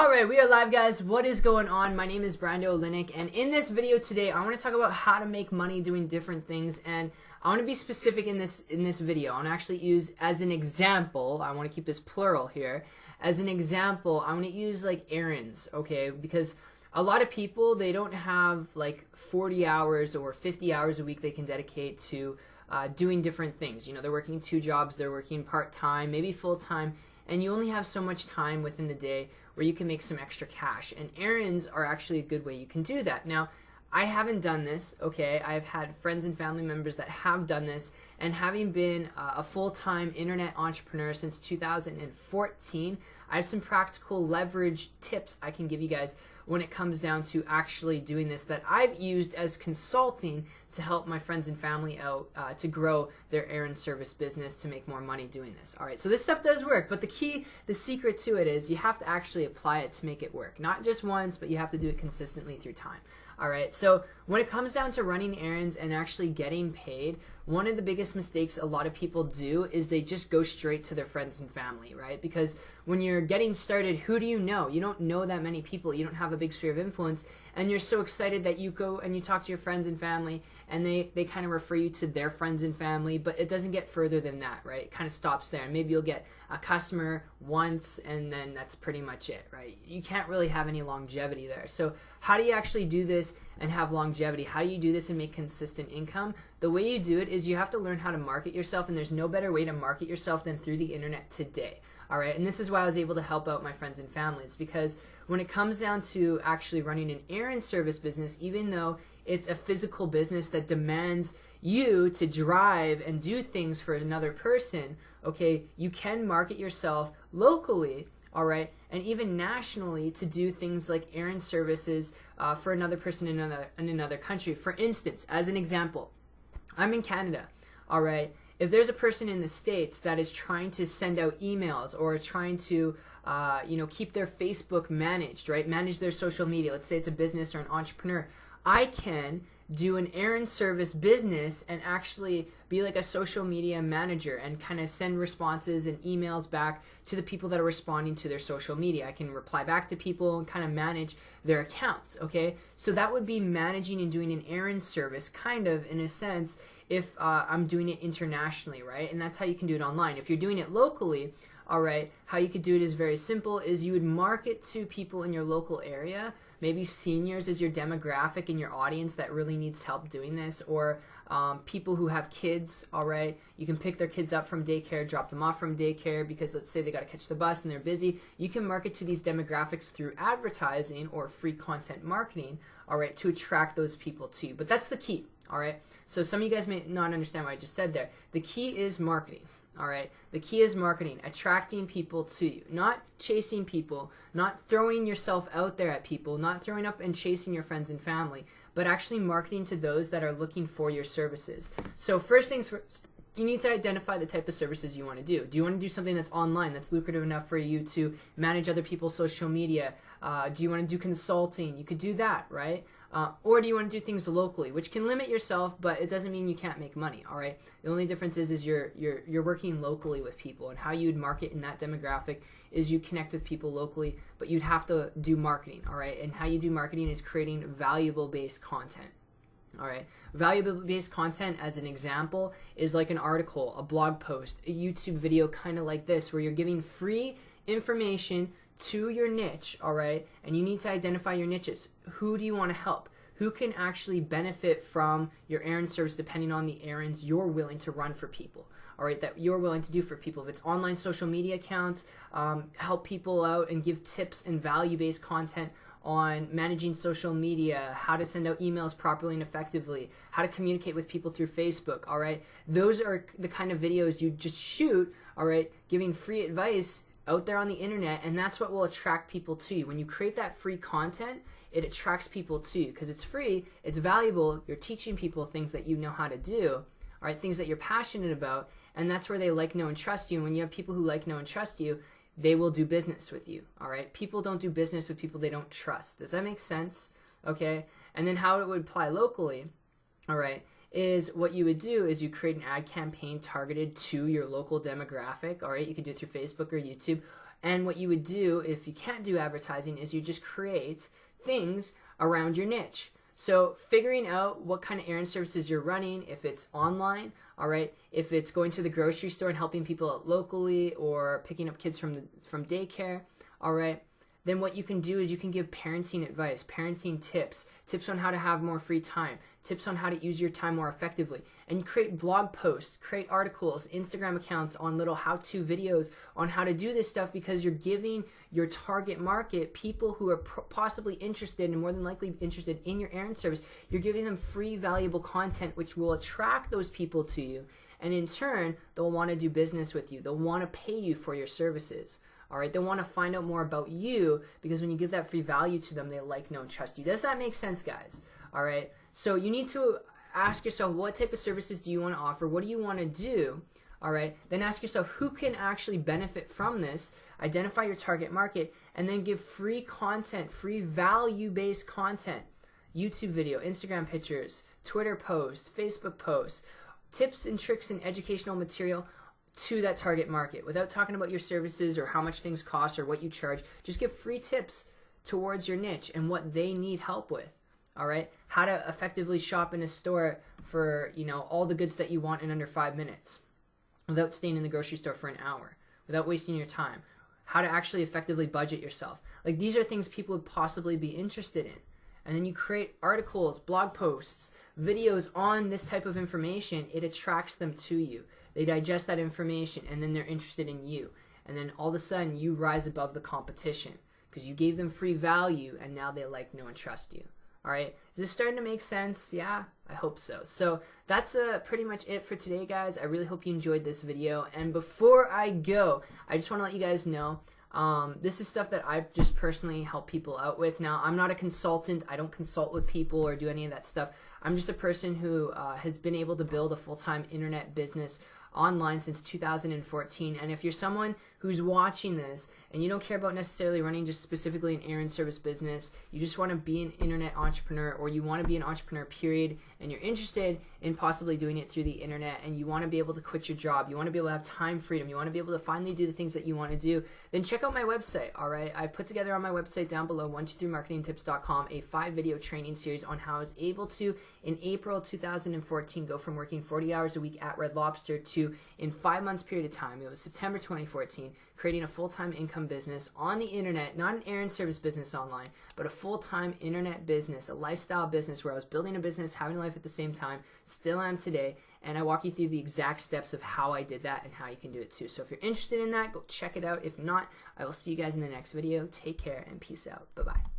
Alright, we are live, guys. What is going on? My name is Brando Olinick, and in this video today I want to talk about how to make money doing different things, and I want to be specific in this video. I want to actually use as an example, I want to keep this plural here, as an example, I want to use like errands, okay? Because a lot of people, they don't have like 40 hours or 50 hours a week they can dedicate to doing different things. You know, they're working 2 jobs, they're working part-time, maybe full-time, and you only have so much time within the day where you can make some extra cash. And errands are actually a good way you can do that. Now, I haven't done this, okay? I've had friends and family members that have done this, and having been a full-time internet entrepreneur since 2014, I have some practical leverage tips I can give you guys when it comes down to actually doing this that I've used as consulting to help my friends and family out to grow their errand service business to make more money doing this. All right, so this stuff does work, but the secret to it is you have to actually apply it to make it work. Not just once, but you have to do it consistently through time. All right, so when it comes down to running errands and actually getting paid, one of the biggest mistakes a lot of people do is they just go straight to their friends and family, right? Because when you're getting started, who do you know? You don't know that many people. You don't have a big sphere of influence, and you're so excited that you go and you talk to your friends and family, and they kind of refer you to their friends and family, but it doesn't get further than that, right? It kind of stops there. Maybe you'll get a customer once, and then that's pretty much it, right? You can't really have any longevity there. So how do you actually do this and have longevity? How do you do this and make consistent income? The way you do it is you have to learn how to market yourself, and there's no better way to market yourself than through the internet today. All right, and this is why I was able to help out my friends and family. It's because when it comes down to actually running an errand service business, even though it's a physical business that demands you to drive and do things for another person, okay, you can market yourself locally, all right, and even nationally to do things like errand services for another person in another country. For instance, as an example, I'm in Canada, all right. If there's a person in the States that is trying to send out emails or trying to keep their Facebook managed, right? Manage their social media. Let's say it's a business or an entrepreneur. I can do an errand service business and actually be like a social media manager and kind of send responses and emails back to the people that are responding to their social media. I can reply back to people and kind of manage their accounts, okay? So that would be managing and doing an errand service, kind of, in a sense, if I'm doing it internationally, right? And that's how you can do it online. If you're doing it locally, all right, how you could do it is very simple, is you would market to people in your local area. Maybe seniors is your demographic in your audience that really needs help doing this, or people who have kids, all right? You can pick their kids up from daycare, drop them off from daycare, because let's say they got to catch the bus and they're busy. You can market to these demographics through advertising or free content marketing, all right, to attract those people to you. But that's the key, all right? So some of you guys may not understand what I just said there. The key is marketing. All right, the key is marketing, attracting people to you, not chasing people, not throwing yourself out there at people, not throwing up and chasing your friends and family, but actually marketing to those that are looking for your services. So first things first, you need to identify the type of services you want to do. Do you want to do something that's online, that's lucrative enough for you to manage other people's social media? Do you want to do consulting? You could do that, right? Or do you want to do things locally, which can limit yourself, but it doesn't mean you can't make money, all right? The only difference is you're working locally with people, and how you would market in that demographic is you connect with people locally, but you'd have to do marketing, all right? And how you do marketing is creating valuable-based content. All right, valuable-based content, as an example, is like an article, a blog post, a YouTube video, kind of like this, where you're giving free information to your niche, all right? And you need to identify your niches. Who do you want to help? Who can actually benefit from your errand service depending on the errands you're willing to run for people, all right, that you're willing to do for people. If it's online social media accounts, help people out and give tips and value-based content on managing social media, how to send out emails properly and effectively, how to communicate with people through Facebook, all right? Those are the kind of videos you just shoot, all right, giving free advice out there on the internet, and that's what will attract people to you. When you create that free content, it attracts people to you because it's free, it's valuable, you're teaching people things that you know how to do, all right, things that you're passionate about, and that's where they like, know, and trust you. And when you have people who like, know, and trust you, they will do business with you, all right? People don't do business with people they don't trust. Does that make sense? Okay? And then how it would apply locally, all right, is what you would do is you create an ad campaign targeted to your local demographic, all right? You could do it through Facebook or YouTube, And what you would do if you can't do advertising is you just create things around your niche. So figuring out what kind of errand services you're running, if it's online, all right, if it's going to the grocery store and helping people out locally or picking up kids from daycare, all right, then what you can do is you can give parenting advice, parenting tips, tips on how to have more free time, tips on how to use your time more effectively. And you create blog posts, create articles, Instagram accounts on little how-to videos on how to do this stuff, because you're giving your target market, people who are possibly interested and more than likely interested in your errand service, you're giving them free, valuable content which will attract those people to you. And in turn, they'll want to do business with you. They'll want to pay you for your services. All right, they want to find out more about you, because when you give that free value to them, they like, know, and trust you. Does that make sense, guys? All right, so you need to ask yourself, what type of services do you want to offer? What do you want to do? All right, then ask yourself, who can actually benefit from this? Identify your target market, and then give free content, free value-based content. YouTube video, Instagram pictures, Twitter posts, Facebook posts, tips and tricks and educational material to that target market without talking about your services or how much things cost or what you charge. Just give free tips towards your niche and what they need help with. All right, how to effectively shop in a store for, you know, all the goods that you want in under 5 minutes without staying in the grocery store for an hour, without wasting your time. How to actually effectively budget yourself. Like, these are things people would possibly be interested in. And then you create articles, blog posts, videos on this type of information. It attracts them to you. They digest that information, and then they're interested in you. And then all of a sudden, you rise above the competition because you gave them free value, and now they like, know, and trust you. All right, is this starting to make sense? Yeah, I hope so. So that's pretty much it for today, guys. I really hope you enjoyed this video. And before I go, I just want to let you guys know, this is stuff that I just personally help people out with. Now, I'm not a consultant. I don't consult with people or do any of that stuff. I'm just a person who has been able to build a full-time internet business online since 2014. And if you're someone who's watching this and you don't care about necessarily running just specifically an errand service business, you just want to be an internet entrepreneur, or you want to be an entrepreneur period, and you're interested in possibly doing it through the internet, and you want to be able to quit your job, you want to be able to have time freedom, you want to be able to finally do the things that you want to do, then check out my website. All right, I put together on my website down below, 123marketingtips.com, a 5-video training series on how I was able to, in April 2014, go from working 40 hours a week at Red Lobster to, in 5 months period of time, it was September 2014, creating a full-time income business on the internet, not an errand service business online, but a full-time internet business, a lifestyle business where I was building a business, having a life at the same time, still am today, and I walk you through the exact steps of how I did that and how you can do it too. So if you're interested in that, go check it out. If not, I will see you guys in the next video. Take care and peace out. Bye-bye.